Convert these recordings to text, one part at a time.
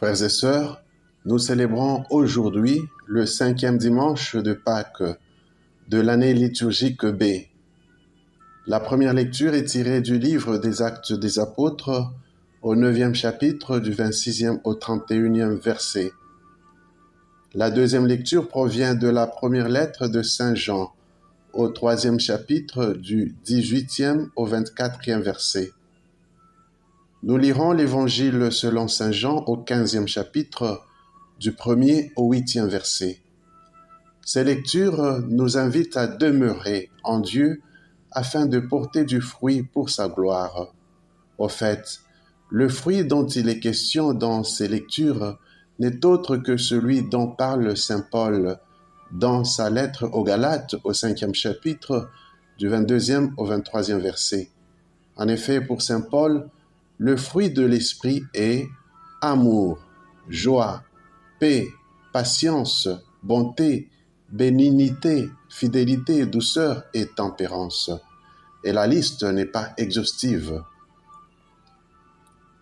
Frères et sœurs, nous célébrons aujourd'hui le 5e dimanche de Pâques de l'année liturgique B. La première lecture est tirée du livre des Actes des Apôtres au 9e chapitre du 26e au 31e verset. La deuxième lecture provient de la première lettre de Saint Jean au 3e chapitre du 18e au 24e verset. Nous lirons l'Évangile selon Saint Jean au 15e chapitre du 1er au 8e verset. Ces lectures nous invitent à demeurer en Dieu afin de porter du fruit pour sa gloire. Au fait, le fruit dont il est question dans ces lectures n'est autre que celui dont parle Saint Paul dans sa lettre aux Galates au 5e chapitre du 22e au 23e verset. En effet, pour Saint Paul, le fruit de l'esprit est amour, joie, paix, patience, bonté, bénignité, fidélité, douceur et tempérance. Et la liste n'est pas exhaustive.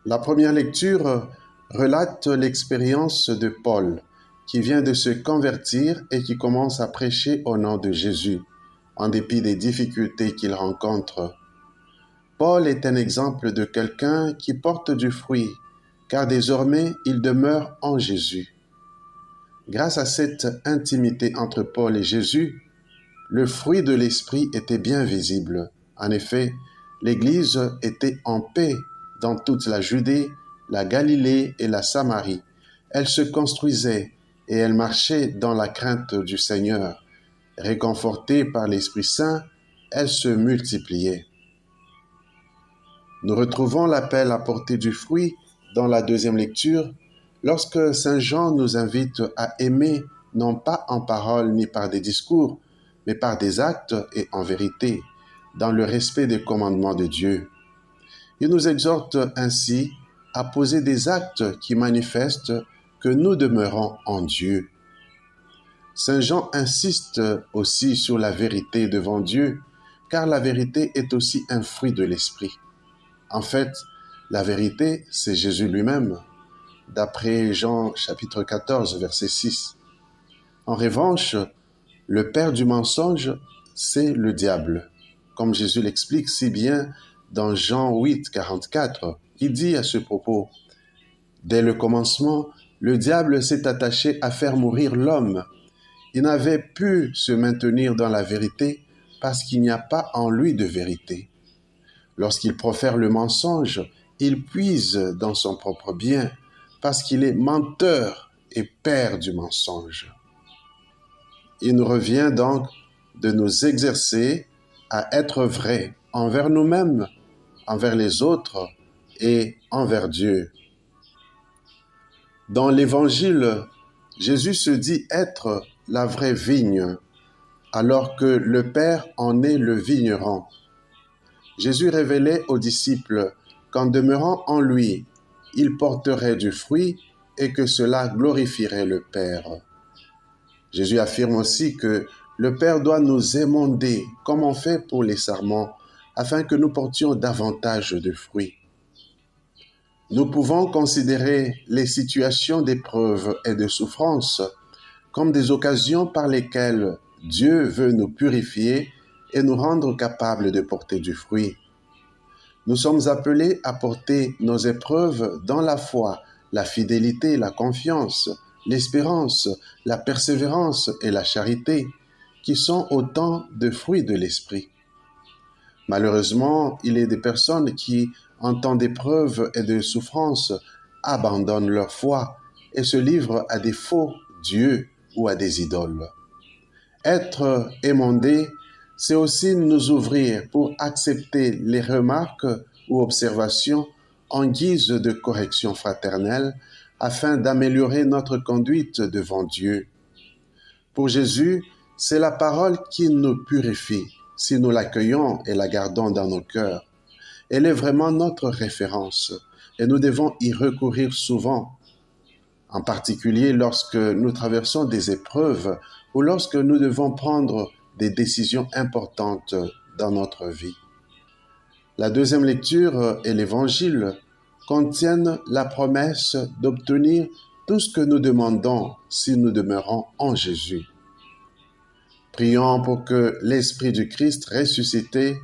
La première lecture relate l'expérience de Paul, qui vient de se convertir et qui commence à prêcher au nom de Jésus, en dépit des difficultés qu'il rencontre. Paul est un exemple de quelqu'un qui porte du fruit, car désormais il demeure en Jésus. Grâce à cette intimité entre Paul et Jésus, le fruit de l'Esprit était bien visible. En effet, l'Église était en paix dans toute la Judée, la Galilée et la Samarie. Elle se construisait et elle marchait dans la crainte du Seigneur. Réconfortée par l'Esprit Saint, elle se multipliait. Nous retrouvons l'appel à porter du fruit dans la deuxième lecture, lorsque Saint Jean nous invite à aimer non pas en parole ni par des discours, mais par des actes et en vérité, dans le respect des commandements de Dieu. Il nous exhorte ainsi à poser des actes qui manifestent que nous demeurons en Dieu. Saint Jean insiste aussi sur la vérité devant Dieu, car la vérité est aussi un fruit de l'Esprit. En fait, la vérité, c'est Jésus lui-même, d'après Jean chapitre 14, verset 6. En revanche, le père du mensonge, c'est le diable. Comme Jésus l'explique si bien dans Jean 8, 44, il dit à ce propos, « Dès le commencement, le diable s'est attaché à faire mourir l'homme. Il n'avait pu se maintenir dans la vérité parce qu'il n'y a pas en lui de vérité. Lorsqu'il profère le mensonge, il puise dans son propre bien, parce qu'il est menteur et père du mensonge. » Il nous revient donc de nous exercer à être vrais envers nous-mêmes, envers les autres et envers Dieu. Dans l'Évangile, Jésus se dit être la vraie vigne, alors que le Père en est le vigneron. Jésus révélait aux disciples qu'en demeurant en lui, ils porteraient du fruit et que cela glorifierait le Père. Jésus affirme aussi que le Père doit nous émonder comme on fait pour les sarments, afin que nous portions davantage de fruits. Nous pouvons considérer les situations d'épreuve et de souffrance comme des occasions par lesquelles Dieu veut nous purifier et nous rendre capables de porter du fruit. Nous sommes appelés à porter nos épreuves dans la foi, la fidélité, la confiance, l'espérance, la persévérance et la charité, qui sont autant de fruits de l'Esprit. Malheureusement, il y a des personnes qui, en temps d'épreuves et de souffrances, abandonnent leur foi et se livrent à des faux dieux ou à des idoles. Être émondé, c'est aussi nous ouvrir pour accepter les remarques ou observations en guise de correction fraternelle afin d'améliorer notre conduite devant Dieu. Pour Jésus, c'est la parole qui nous purifie si nous l'accueillons et la gardons dans nos cœurs. Elle est vraiment notre référence et nous devons y recourir souvent, en particulier lorsque nous traversons des épreuves ou lorsque nous devons prendre des décisions importantes dans notre vie. La deuxième lecture est l'Évangile contiennent la promesse d'obtenir tout ce que nous demandons si nous demeurons en Jésus. Prions pour que l'Esprit du Christ ressuscité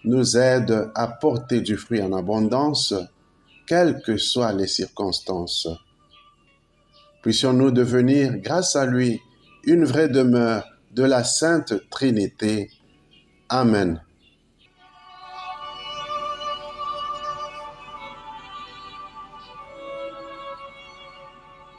nous aide à porter du fruit en abondance, quelles que soient les circonstances. Puissions-nous devenir, grâce à lui, une vraie demeure de la Sainte Trinité. Amen.